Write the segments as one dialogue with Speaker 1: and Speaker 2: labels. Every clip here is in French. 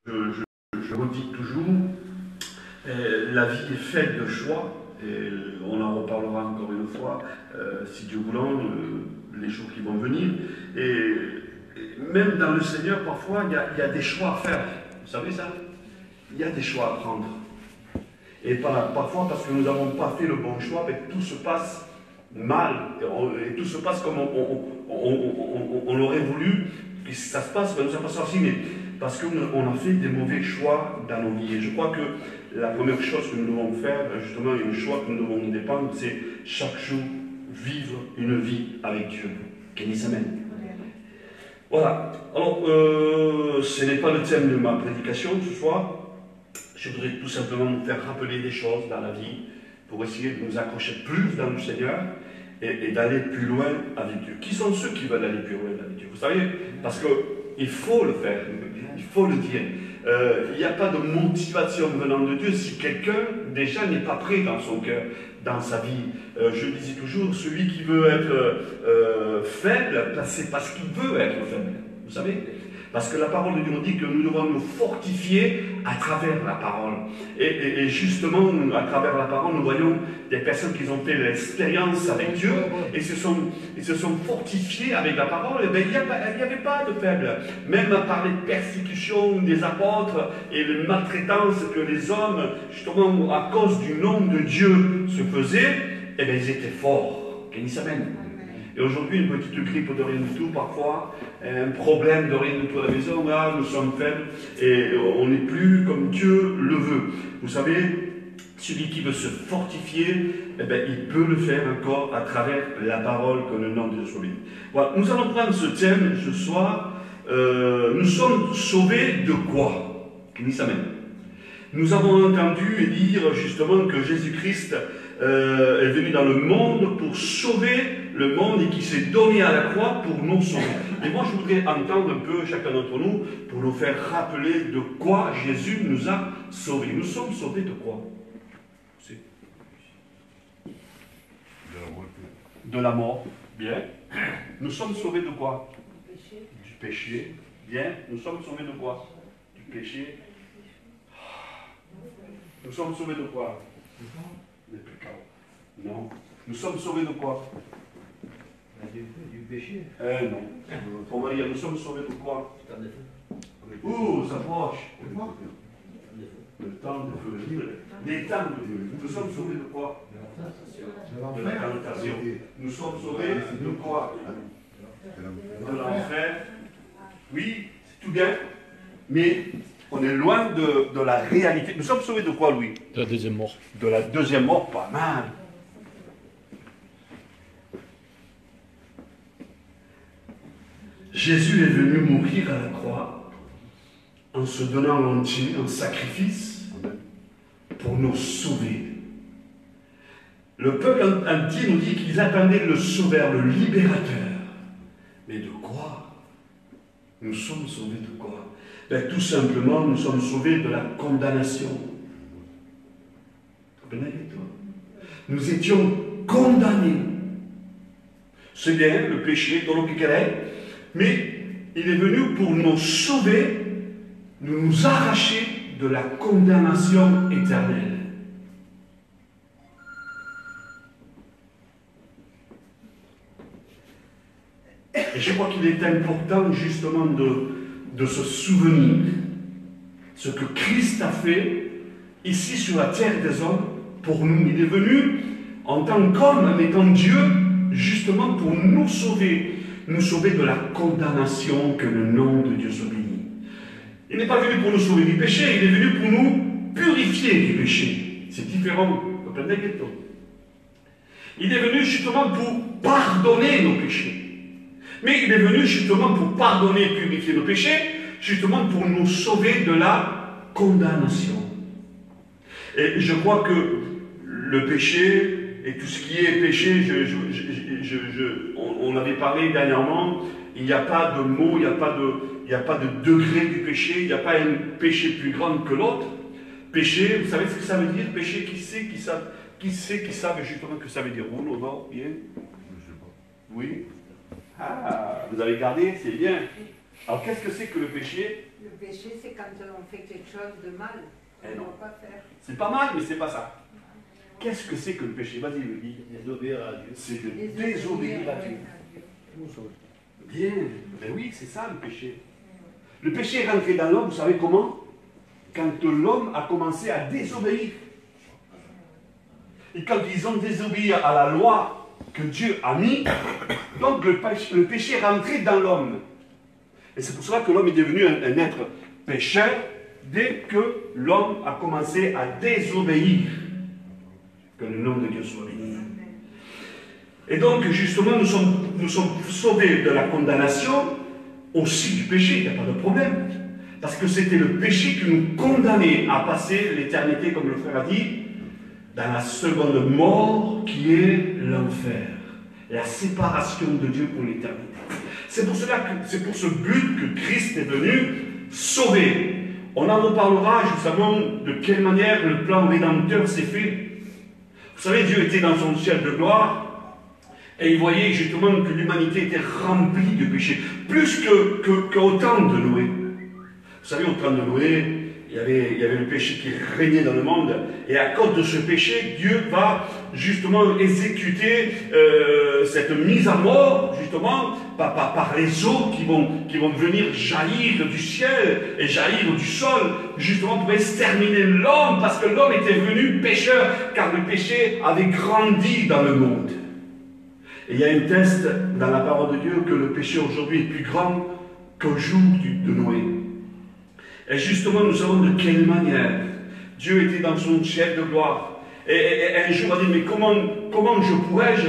Speaker 1: je redis toujours, la vie est faite de choix, et on en reparlera encore une fois, si Dieu voulant, les jours qui vont venir. Et même dans le Seigneur, parfois, il y a des choix à faire. Vous savez ça? Il y a des choix à prendre. Et parfois, parce que nous n'avons pas fait le bon choix, mais tout se passe mal, et tout se passe comme on l'aurait voulu, et ça se passe, ça passe aussi, mais parce qu'on a fait des mauvais choix dans nos vies. Et je crois que la première chose que nous devons faire, justement, et le choix que nous devons nous dépendre, c'est chaque jour vivre une vie avec Dieu. Qu'il nous amène. Voilà. Alors, ce n'est pas le thème de ma prédication ce soir. Je voudrais tout simplement nous faire rappeler des choses dans la vie pour essayer de nous accrocher plus dans le Seigneur et d'aller plus loin avec Dieu. Qui sont ceux qui veulent aller plus loin avec Dieu? Vous savez, parce qu'il faut le faire, il faut le dire. Il n'y a pas de motivation venant de Dieu si quelqu'un déjà n'est pas prêt dans son cœur, dans sa vie. Je disais toujours, celui qui veut être faible, c'est parce qu'il veut être faible. Vous savez? Parce que la parole de Dieu nous dit que nous devons nous fortifier à travers la parole. Et justement, à travers la parole, nous voyons des personnes qui ont fait l'expérience avec Dieu et se sont fortifiées avec la parole. Et bien, il n'y avait pas de faible. Même par les persécutions des apôtres et les maltraitances que les hommes, justement, à cause du nom de Dieu, se faisaient, eh bien, ils étaient forts. Qu'ils s'amènent. Et aujourd'hui, une petite grippe de rien du tout, parfois, un problème de rien du tout à la maison, là, nous sommes faibles et on n'est plus comme Dieu le veut. Vous savez, celui qui veut se fortifier, eh bien, il peut le faire encore à travers la parole que le nom de Dieu soit béni. Voilà, nous allons prendre ce thème ce soir. Nous sommes sauvés de quoi? Qui s'amène. Nous avons entendu dire justement que Jésus-Christ est venu dans le monde pour sauver le monde et qui s'est donné à la croix pour nous sauver. Et moi, je voudrais entendre un peu chacun d'entre nous pour nous faire rappeler de quoi Jésus nous a sauvés. Nous sommes sauvés de quoi? De la mort. Bien. Nous sommes sauvés de quoi? Du péché. Bien. Nous sommes sauvés de quoi? Du péché. Nous sommes sauvés de quoi? Des péchés. Non. Nous sommes sauvés de quoi?
Speaker 2: Du péché.
Speaker 1: Non. On va dire, nous sommes sauvés de quoi? Ouh, ça approche. Le temps de feu. Les temps de feu. Nous sommes sauvés de quoi? De la tentation. Nous sommes sauvés de quoi? De l'enfer. Oui, c'est tout bien. Mais on est loin de la réalité. Nous sommes sauvés de quoi, Louis?
Speaker 3: De la deuxième mort.
Speaker 1: De la deuxième mort, pas mal. Jésus est venu mourir à la croix en se donnant l'entier, en sacrifice, pour nous sauver. Le peuple entier nous dit qu'ils attendaient le sauveur, le libérateur. Mais de quoi? Nous sommes sauvés de quoi? Ben, tout simplement, nous sommes sauvés de la condamnation. Nous étions condamnés. C'est bien, le péché, dans le mais il est venu pour nous sauver, nous arracher de la condamnation éternelle. Et je crois qu'il est important justement de se souvenir ce que Christ a fait ici sur la terre des hommes pour nous. Il est venu en tant qu'homme, en étant Dieu, justement pour nous sauver de la condamnation, que le nom de Dieu soit béni. Il n'est pas venu pour nous sauver du péché, il est venu pour nous purifier du péché. C'est différent. Il est venu justement pour pardonner nos péchés. Mais il est venu justement pour pardonner et purifier nos péchés, justement pour nous sauver de la condamnation. Et je crois que le péché et tout ce qui est péché, on avait parlé dernièrement, il n'y a pas de mots, il n'y a pas de degré du péché, il n'y a pas un péché plus grand que l'autre. Péché, vous savez ce que ça veut dire? Péché, qui savent justement que ça veut dire? Vous, non? Bien? Oui? Ah, vous avez gardé, c'est bien. Alors qu'est-ce que c'est que le péché?
Speaker 3: Le péché, c'est quand on fait quelque chose de mal. On
Speaker 1: Eh
Speaker 3: ne
Speaker 1: non.
Speaker 3: doit pas faire.
Speaker 1: C'est pas mal, mais c'est pas ça. Qu'est-ce que c'est que le péché? Vas-y, le dis.
Speaker 2: Désobéir à Dieu.
Speaker 1: C'est de désobéir à Dieu. Bien, ben oui, c'est ça le péché. Le péché est rentré dans l'homme, vous savez comment? Quand l'homme a commencé à désobéir. Et quand ils ont désobéi à la loi que Dieu a mis, donc le péché est rentré dans l'homme. Et c'est pour cela que l'homme est devenu un être pécheur dès que l'homme a commencé à désobéir. Que le nom de Dieu soit béni. Et donc, justement, nous sommes sauvés de la condamnation, aussi du péché, il n'y a pas de problème. Parce que c'était le péché qui nous condamnait à passer l'éternité, comme le frère a dit, dans la seconde mort qui est l'enfer. La séparation de Dieu pour l'éternité. C'est pour cela que, c'est pour ce but que Christ est venu sauver. On en reparlera justement de quelle manière le plan rédempteur s'est fait. Vous savez, Dieu était dans son ciel de gloire et il voyait justement que l'humanité était remplie de péchés, plus qu'au temps de Noé. Vous savez, au temps de Noé, il y avait le péché qui régnait dans le monde, et à cause de ce péché, Dieu va justement exécuter cette mise à mort, justement, par les eaux qui vont venir jaillir du ciel et jaillir du sol, justement pour exterminer l'homme, parce que l'homme était venu pécheur, car le péché avait grandi dans le monde. Et il y a un test dans la parole de Dieu que le péché aujourd'hui est plus grand qu'au jour de Noé. Et justement, nous savons de quelle manière Dieu était dans son ciel de gloire. Et un jour, il a dit, mais comment je pourrais-je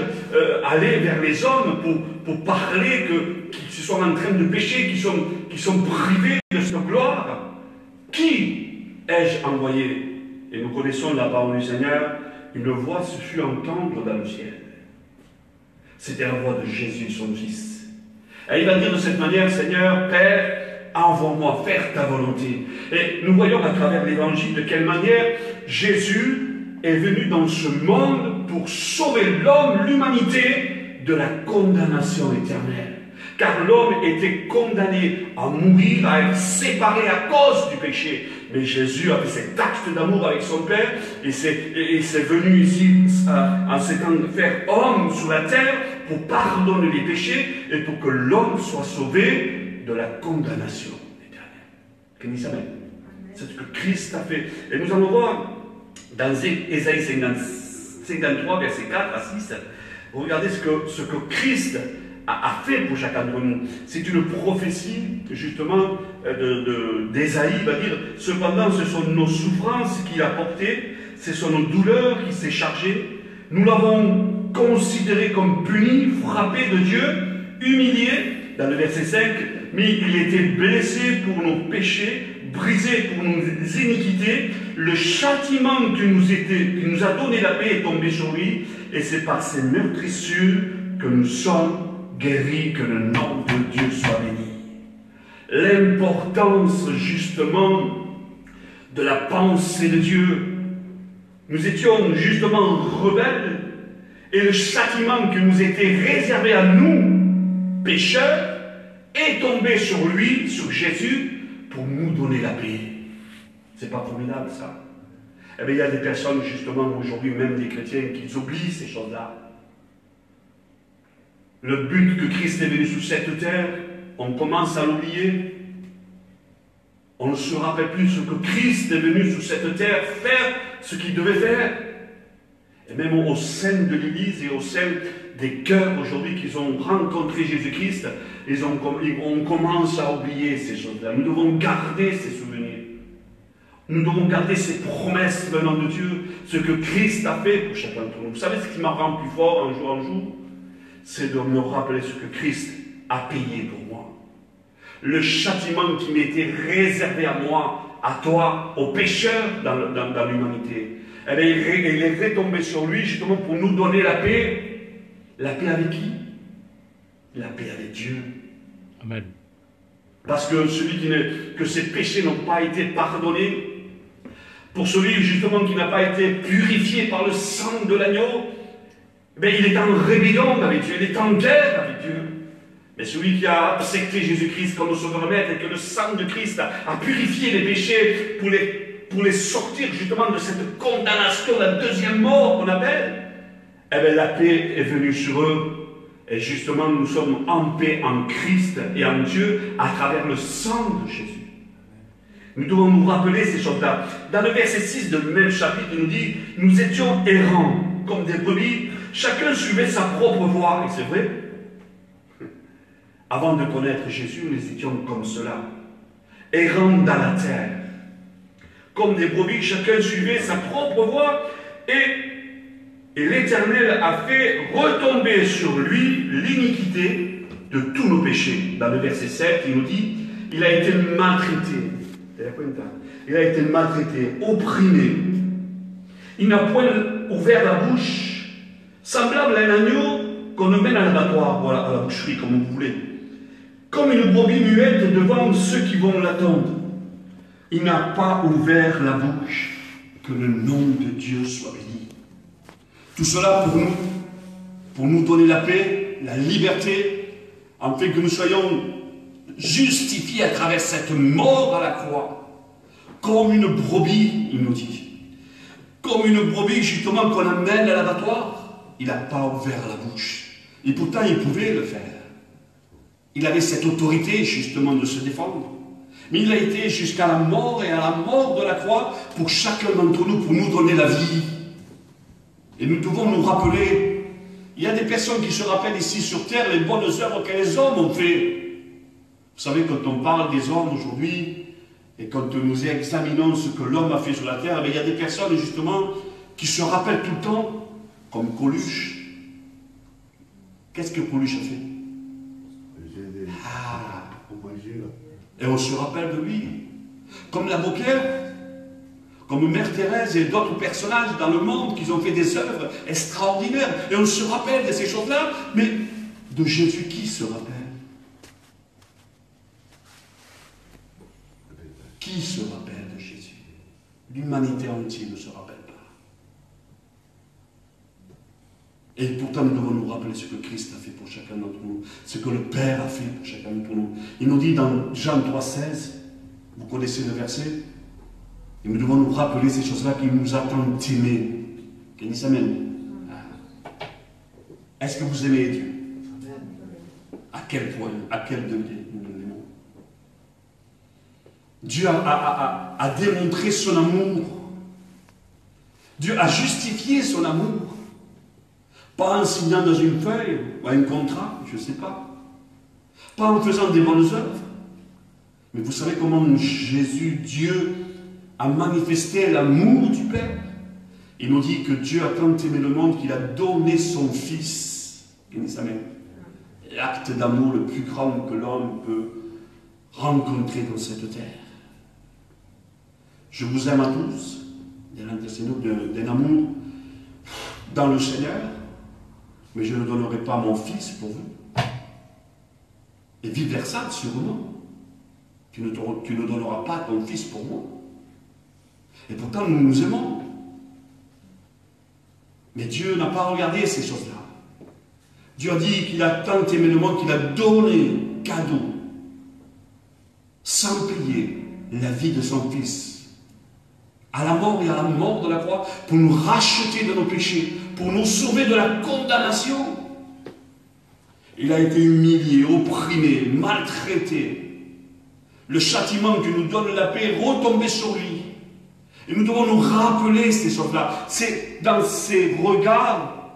Speaker 1: aller vers les hommes pour parler qu'ils sont en train de pécher, qu'ils sont privés de cette gloire? Qui ai-je envoyé? Et nous connaissons la parole du Seigneur, une voix se fut entendre dans le ciel. C'était la voix de Jésus, son Fils. Et il va dire de cette manière, Seigneur, Père, envoie-moi faire ta volonté. Et nous voyons à travers l'évangile de quelle manière Jésus est venu dans ce monde pour sauver l'homme, l'humanité, de la condamnation éternelle. Car l'homme était condamné à mourir, à être séparé à cause du péché. Mais Jésus a fait cet acte d'amour avec son Père, et c'est venu ici, en s'étant faire homme sur la terre, pour pardonner les péchés, et pour que l'homme soit sauvé de la condamnation éternelle. C'est ce que Christ a fait. Et nous allons voir dans Ésaïe 53, versets 4 à 6, regardez ce que Christ a fait pour chacun de nous. C'est une prophétie, justement, d'Ésaïe, va dire, cependant, ce sont nos souffrances qu'il a portées, ce sont nos douleurs qui s'est chargé. Nous l'avons considéré comme puni, frappé de Dieu, humilié, dans le verset 5, mais il était blessé pour nos péchés, brisé pour nos iniquités. Le châtiment qui nous a donné la paix est tombé sur lui, et c'est par ses meurtrissures que nous sommes guéris, que le nom de Dieu soit béni. L'importance justement de la pensée de Dieu. Nous étions justement rebelles, et le châtiment qui nous était réservé à nous, pécheurs, est tombé sur lui, sur Jésus, pour nous donner la paix. C'est pas formidable ça? Eh bien, il y a des personnes justement aujourd'hui, même des chrétiens, qui oublient ces choses-là. Le but que Christ est venu sur cette terre, on commence à l'oublier. On ne se rappelle plus ce que Christ est venu sur cette terre faire, ce qu'il devait faire. Et même au sein de l'Église et au sein des cœurs aujourd'hui qui ont rencontré Jésus-Christ, on commence à oublier ces choses-là. Nous devons garder ces souvenirs. Nous devons garder ces promesses venant de Dieu, ce que Christ a fait pour chacun d'entre nous. Vous savez ce qui m'a rendu plus fort un jour en jour? C'est de me rappeler ce que Christ a payé pour moi. Le châtiment qui m'était réservé à moi, à toi, aux pécheurs dans l'humanité. Eh bien, il est retombé sur lui justement pour nous donner la paix. La paix avec qui? La paix avec Dieu.
Speaker 4: Amen.
Speaker 1: Parce que que ses péchés n'ont pas été pardonnés, pour celui justement qui n'a pas été purifié par le sang de l'agneau, il est en rébellion avec Dieu, il est en guerre avec Dieu. Mais celui qui a accepté Jésus-Christ comme sauveur maître et que le sang de Christ a purifié les péchés pour les sortir justement de cette condamnation, la deuxième mort qu'on appelle, eh bien la paix est venue sur eux. Et justement, nous sommes en paix en Christ et en Dieu à travers le sang de Jésus. Nous devons nous rappeler ces choses-là. Dans le verset 6 de même chapitre, il nous dit « Nous étions errants comme des brebis, chacun suivait sa propre voie. » Et c'est vrai. Avant de connaître Jésus, nous étions comme cela, errants dans la terre. Comme des brebis, chacun suivait sa propre voie et l'Éternel a fait retomber sur lui l'iniquité de tous nos péchés. Dans le verset 7, il nous dit « Il a été maltraité. » Il a été maltraité, opprimé. Il n'a point ouvert la bouche, semblable à un agneau qu'on mène à l'abattoir, ou à la boucherie, comme vous voulez. Comme une brebis muette devant ceux qui vont l'attendre. Il n'a pas ouvert la bouche. Que le nom de Dieu soit béni. Tout cela pour nous donner la paix, la liberté, afin que nous soyons justifiés à travers cette mort à la croix. Comme une brebis, il nous dit. Comme une brebis, justement, qu'on amène à l'abattoir, il n'a pas ouvert la bouche. Et pourtant, il pouvait le faire. Il avait cette autorité, justement, de se défendre. Mais il a été jusqu'à la mort et à la mort de la croix pour chacun d'entre nous, pour nous donner la vie. Et nous devons nous rappeler, il y a des personnes qui se rappellent ici sur terre les bonnes œuvres que les hommes ont fait. Vous savez, quand on parle des hommes aujourd'hui, et quand nous examinons ce que l'homme a fait sur la terre, il y a des personnes justement qui se rappellent tout le temps, comme Coluche. Qu'est-ce que Coluche a fait? Et on se rappelle de lui. Comme la Beaucaire, comme Mère Thérèse et d'autres personnages dans le monde qui ont fait des œuvres extraordinaires. Et on se rappelle de ces choses-là, mais de Jésus, qui se rappelle? Qui se rappelle de Jésus? L'humanité entière ne se rappelle pas. Et pourtant, nous devons nous rappeler ce que Christ a fait pour chacun d'entre nous, ce que le Père a fait pour chacun d'entre nous. Il nous dit dans Jean 3,16, vous connaissez le verset, et nous devons nous rappeler ces choses-là qui nous a tant aimés. Qui dit Amen. Est-ce que vous aimez Dieu? À quel point? À quel degré nous l'aimons? Dieu a démontré son amour. Dieu a justifié son amour. Pas en signant dans une feuille ou un contrat, je ne sais pas. Pas en faisant des bonnes œuvres. Mais vous savez comment Jésus, Dieu, a manifesté l'amour du Père. Il nous dit que Dieu a tant aimé le monde qu'il a donné son Fils. L'acte d'amour le plus grand que l'homme peut rencontrer dans cette terre. Je vous aime à tous, d'un amour dans le Seigneur, mais je ne donnerai pas mon Fils pour vous. Et vice versa, sûrement. Tu ne donneras pas ton Fils pour moi. Et pourtant, nous nous aimons. Mais Dieu n'a pas regardé ces choses-là. Dieu a dit qu'il a tant aimé le monde qu'il a donné cadeau, sans payer, la vie de son Fils. À la mort et à la mort de la croix, pour nous racheter de nos péchés, pour nous sauver de la condamnation. Il a été humilié, opprimé, maltraité. Le châtiment qui nous donne la paix est retombé sur lui. Et nous devons nous rappeler ces choses-là. C'est dans ces regards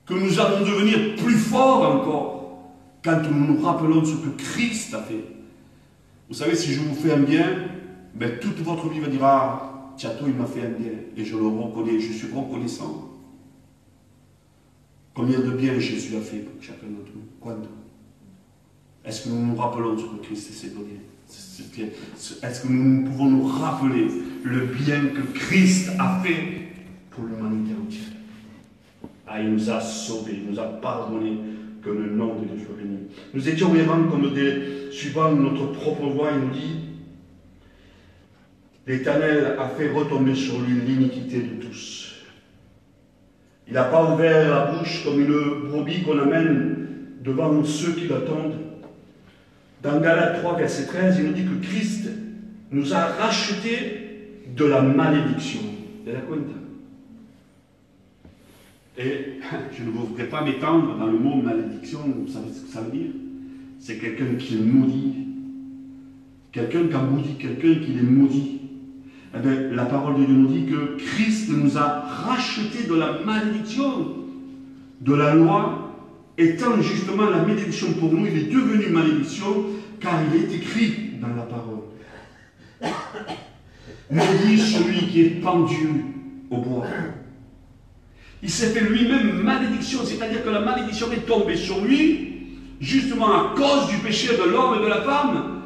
Speaker 1: que nous allons devenir plus forts encore, quand nous nous rappelons ce que Christ a fait. Vous savez, si je vous fais un bien, ben, toute votre vie va dire, ah, Tchato, il m'a fait un bien, et je le reconnais, je suis reconnaissant. Combien de bien Jésus a fait pour chacun d'entre nous? Quoi? Est-ce que nous nous rappelons ce que Christ s'est donné? Est-ce que nous pouvons nous rappeler le bien que Christ a fait pour l'humanité entière? Ah, il nous a sauvés, il nous a pardonnés, que le nom de Dieu soit béni. Nous étions errants comme suivant notre propre voie, il nous dit, l'Éternel a fait retomber sur lui l'iniquité de tous. Il n'a pas ouvert la bouche comme une brebis qu'on amène devant ceux qui l'attendent. Dans Galates 3, verset 13, il nous dit que Christ nous a rachetés de la malédiction. De la cuenta. Et je ne voudrais pas m'étendre dans le mot malédiction, vous savez ce que ça veut dire? C'est quelqu'un qui est maudit. Quelqu'un qui a maudit, quelqu'un qui est maudit. Eh bien, la parole de Dieu nous dit que Christ nous a rachetés de la malédiction de la loi, étant justement la malédiction pour nous, il est devenu malédiction, car il est écrit dans la parole. Maudit celui qui est pendu au bois. Il s'est fait lui-même malédiction, c'est-à-dire que la malédiction est tombée sur lui, justement à cause du péché de l'homme et de la femme.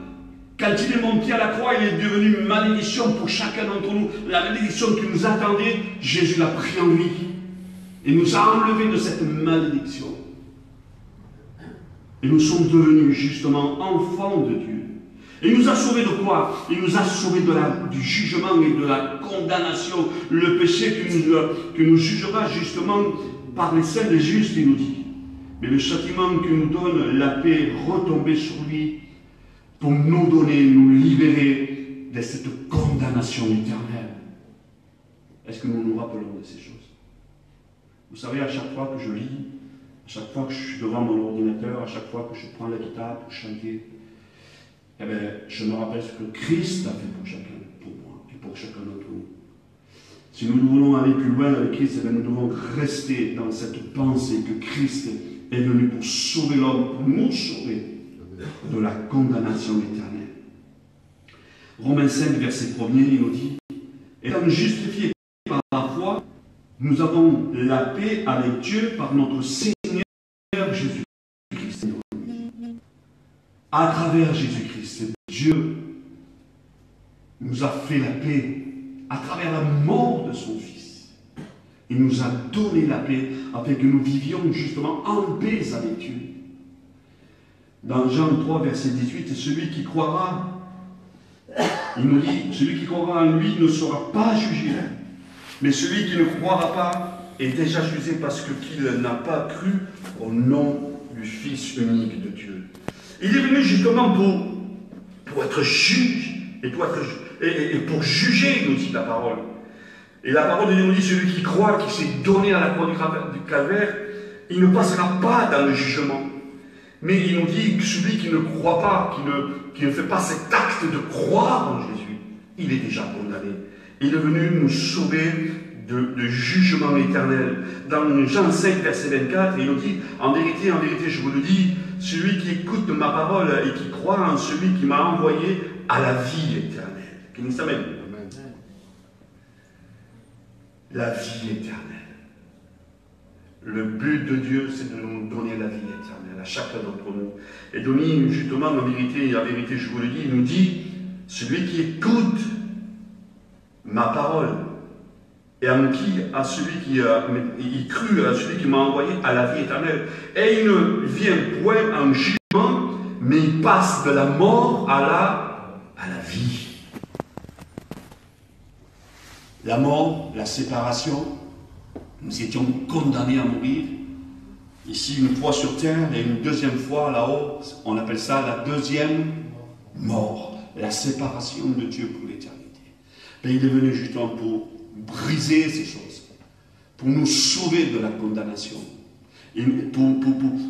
Speaker 1: Quand il est monté à la croix, il est devenu une malédiction pour chacun d'entre nous. La malédiction qui nous attendait, Jésus l'a pris en lui. Il nous a enlevés de cette malédiction. Et nous sommes devenus justement enfants de Dieu. Et il nous a sauvés de quoi? Il nous a sauvés du jugement et de la condamnation. Le péché qui nous jugera justement par les saints et justes, il nous dit. Mais le châtiment que nous donne la paix retombée sur lui pour nous donner, nous libérer de cette condamnation éternelle. Est-ce que nous nous rappelons de ces choses? Vous savez, à chaque fois que je lis, à chaque fois que je suis devant mon ordinateur, à chaque fois que je prends la guitare pour chanter, eh bien, je me rappelle ce que Christ a fait pour chacun, pour moi et pour chacun d'entre nous. Si nous voulons aller plus loin avec Christ, eh bien, nous devons rester dans cette pensée que Christ est venu pour sauver l'homme, pour nous sauver de la condamnation éternelle. Romains 5, verset 1er, il nous dit, étant justifiés par la foi, nous avons la paix avec Dieu par notre Seigneur Jésus-Christ. À travers Jésus-Christ, Dieu nous a fait la paix à travers la mort de son Fils. Il nous a donné la paix afin que nous vivions justement en paix avec Dieu. Dans Jean 3, verset 18, celui qui croira, il nous dit, celui qui croira en lui ne sera pas jugé. Mais celui qui ne croira pas est déjà jugé parce qu'il n'a pas cru au nom du Fils unique de Dieu. Il est venu justement pour être juge et pour juger, nous dit la parole. Et la parole de Dieu nous dit, celui qui croit, qui s'est donné à la croix du calvaire, il ne passera pas dans le jugement. Mais il nous dit que celui qui ne croit pas, qui ne fait pas cet acte de croire en Jésus, il est déjà condamné. Il est venu nous sauver de jugement éternel. Dans Jean 5, verset 24, il nous dit, en vérité, je vous le dis, celui qui écoute ma parole et qui croit en celui qui m'a envoyé a la vie éternelle. Qu'il nous amène. La vie éternelle. Le but de Dieu, c'est de nous donner la vie éternelle à chacun d'entre nous. Et donner justement, en vérité, je vous le dis, il nous dit, celui qui écoute ma parole, et en qui à celui qui il crut à celui qui m'a envoyé à la vie éternelle. Et il ne vient point en jugement, mais il passe de la mort à la vie. La mort, la séparation, nous étions condamnés à mourir. Ici, une fois sur terre et une deuxième fois là-haut, on appelle ça la deuxième mort, la séparation de Dieu pour l'éternité. Mais il est venu justement pour briser ces choses, pour nous sauver de la condamnation, et pour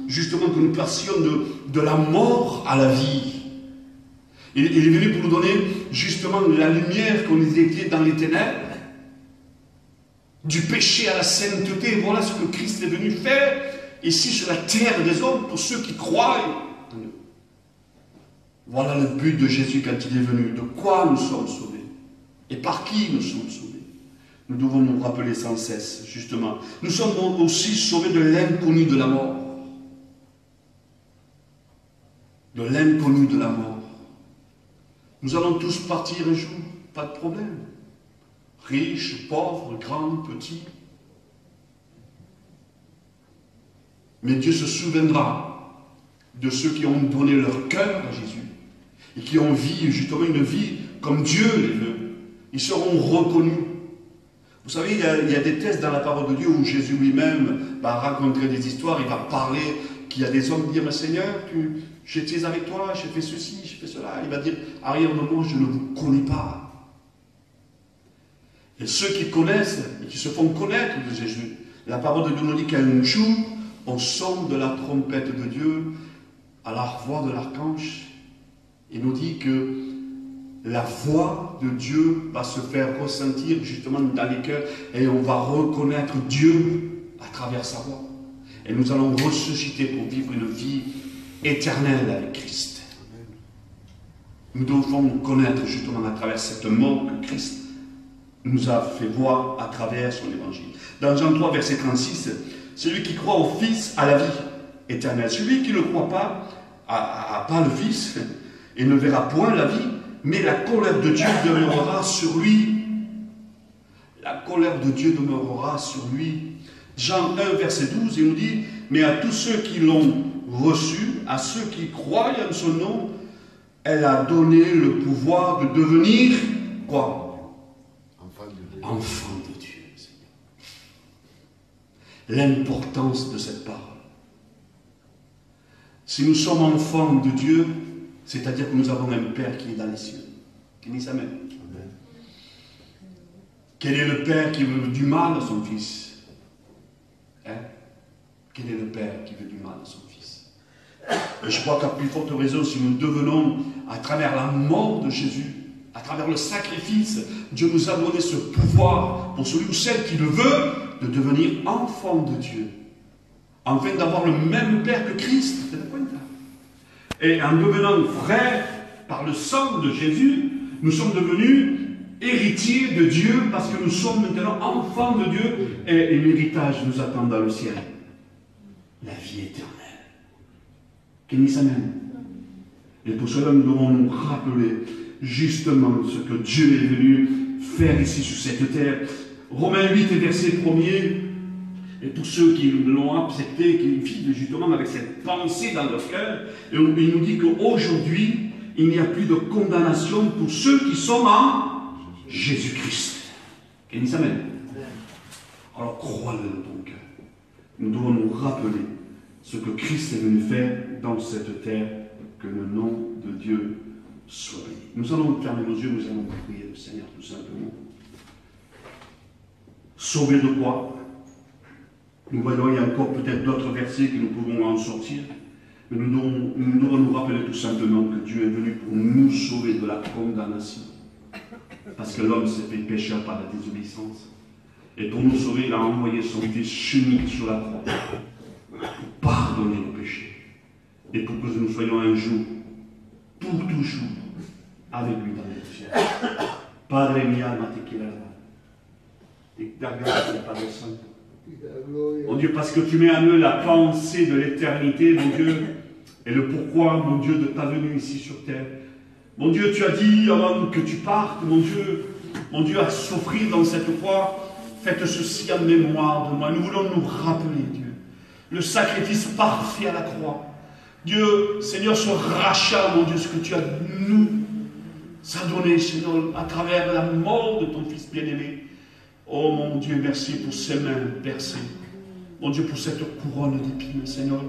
Speaker 1: justement que nous passions de la mort à la vie. Il est venu pour nous donner justement la lumière qu'on était dans les ténèbres, du péché à la sainteté. Voilà ce que Christ est venu faire ici sur la terre des hommes pour ceux qui croient. Voilà le but de Jésus quand il est venu. De quoi nous sommes sauvés et par qui nous sommes sauvés. Nous devons nous rappeler sans cesse, justement. Nous sommes aussi sauvés de l'inconnu de la mort. De l'inconnu de la mort. Nous allons tous partir un jour, pas de problème. Riches, pauvres, grands, petits. Mais Dieu se souviendra de ceux qui ont donné leur cœur à Jésus et qui ont vécu justement une vie comme Dieu les veut. Ils seront reconnus. Vous savez, il y a des textes dans la parole de Dieu où Jésus lui-même va raconter des histoires, il va parler
Speaker 4: qu'il y a des hommes qui disent, Seigneur, j'étais avec toi, j'ai fait ceci, j'ai fait cela. Il va dire, arrière de moi, je ne vous connais pas. Et ceux qui connaissent et qui se font connaître de Jésus, la parole de Dieu nous dit qu'un jour, au son de la trompette de Dieu, à la voix de l'archange, il nous dit que la voix de Dieu va se faire ressentir justement dans les cœurs et on va reconnaître Dieu à travers sa voix. Et nous allons ressusciter pour vivre une vie éternelle avec Christ. Nous devons connaître justement à travers cette mort que Christ nous a fait voir à travers son évangile. Dans Jean 3, verset 36, celui qui croit au Fils a la vie éternelle. Celui qui ne croit pas a pas le Fils et ne verra point la vie, mais la colère de Dieu demeurera sur lui. La colère de Dieu demeurera sur lui. Jean 1, verset 12, il nous dit, mais à tous ceux qui l'ont reçu, à ceux qui croient en son nom, elle a donné le pouvoir de devenir, quoi?
Speaker 2: Enfant de Dieu.
Speaker 4: Enfant de Dieu, Seigneur. L'importance de cette parole. Si nous sommes enfants de Dieu, c'est-à-dire que nous avons un Père qui est dans les cieux. Qui dit Amen.
Speaker 2: Amen.
Speaker 4: Quel est le Père qui veut du mal à son Fils? Hein? Quel est le Père qui veut du mal à son Fils? Et je crois qu'à plus forte raison, si nous devenons, à travers la mort de Jésus, à travers le sacrifice, Dieu nous a donné ce pouvoir, pour celui ou celle qui le veut, de devenir enfant de Dieu. Afin d'avoir le même Père que Christ. C'est le point de vue. Et en devenant frères par le sang de Jésus, nous sommes devenus héritiers de Dieu parce que nous sommes maintenant enfants de Dieu et l'héritage nous attend dans le ciel. La vie éternelle. Qu'il nous amène. Et pour cela, nous devons nous rappeler justement ce que Dieu est venu faire ici sur cette terre. Romains 8, verset 1er. Et tous ceux qui l'ont accepté, qui vivent justement avec cette pensée dans leur cœur, et il nous dit qu'aujourd'hui, il n'y a plus de condamnation pour ceux qui sont en Jésus-Christ. Qu'il nous amène. Alors crois-le dans ton cœur. Nous devons nous rappeler ce que Christ est venu faire dans cette terre, que le nom de Dieu soit béni. Nous allons fermer nos yeux, nous allons prier le Seigneur tout simplement. Sauvé de quoi? Nous voyons, il y a encore peut-être d'autres versets que nous pouvons en sortir, mais nous devons nous rappeler tout simplement que Dieu est venu pour nous sauver de la condamnation. Parce que l'homme s'est fait pécheur par la désobéissance. Et pour nous sauver, il a envoyé son Fils unique sur la croix, pour pardonner nos péchés. Et pour que nous soyons un jour, pour toujours, avec lui dans les cieux. Padre mia, te quiero. Et grâce au Padre Saint. Mon Dieu, parce que tu mets en eux la pensée de l'éternité, mon Dieu, et le pourquoi, mon Dieu, de ta venue ici sur terre. Mon Dieu, tu as dit avant que tu partes, mon Dieu, à souffrir dans cette croix, faites ceci en mémoire de moi. Nous voulons nous rappeler, Dieu, le sacrifice parfait à la croix. Dieu, Seigneur, ce rachat, mon Dieu, ce que tu as nous a donné, Seigneur, à travers la mort de ton Fils bien-aimé. Oh mon Dieu, merci pour ces mains percées. Mon Dieu, pour cette couronne d'épines, Seigneur.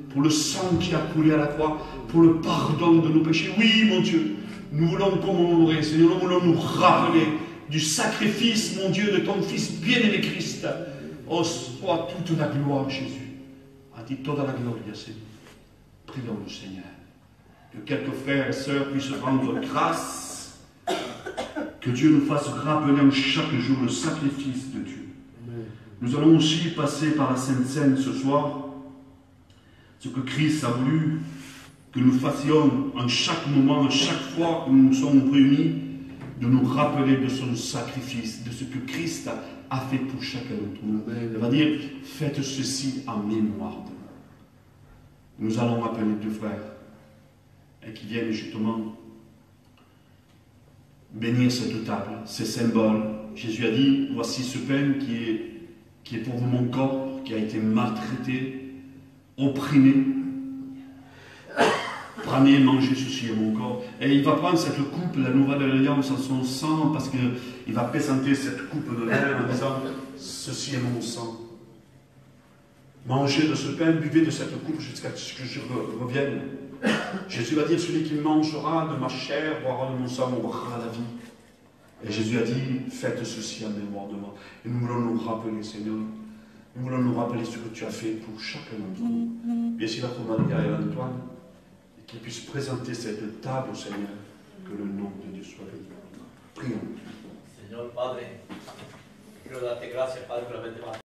Speaker 4: Pour le sang qui a coulé à la croix. Pour le pardon de nos péchés. Oui, mon Dieu, nous voulons commémorer, Seigneur, nous voulons nous rappeler du sacrifice, mon Dieu, de ton Fils bien-aimé Christ. Oh, soit toute la gloire, Jésus. A dit toute la gloire, Seigneur. Prions le Seigneur. Que quelques frères et sœurs puissent rendre grâce. Que Dieu nous fasse rappeler chaque jour le sacrifice de Dieu. Amen. Nous allons aussi passer par la Sainte Seine ce soir. Ce que Christ a voulu que nous fassions en chaque moment, à chaque fois que nous nous sommes réunis, de nous rappeler de son sacrifice, de ce que Christ a fait pour chacun d'entre nous. Il va dire, faites ceci en mémoire de moi. Nous allons appeler deux frères et qui viennent justement bénir cette table, ces symboles. Jésus a dit, voici ce pain qui est pour vous mon corps, qui a été maltraité, opprimé. Prenez, mangez, ceci est mon corps. Et il va prendre cette coupe, la nouvelle alliance, en son sang, parce qu'il va présenter cette coupe de verre en disant, ceci est mon sang. Mangez de ce pain, buvez de cette coupe jusqu'à ce que je revienne. Jésus va dire, celui qui mangera de ma chair, boira de mon sang, aura la vie. Et Jésus a dit, faites ceci en mémoire de moi. Et nous voulons nous rappeler, Seigneur, nous voulons nous rappeler ce que tu as fait pour chacun d'entre nous. Bien sûr, pour Marie et Antoine, et qu'ils puissent présenter cette table au Seigneur, que le nom de Dieu soit béni. Prions.
Speaker 2: Señor Padre, quiero darte gracias, Padre, por la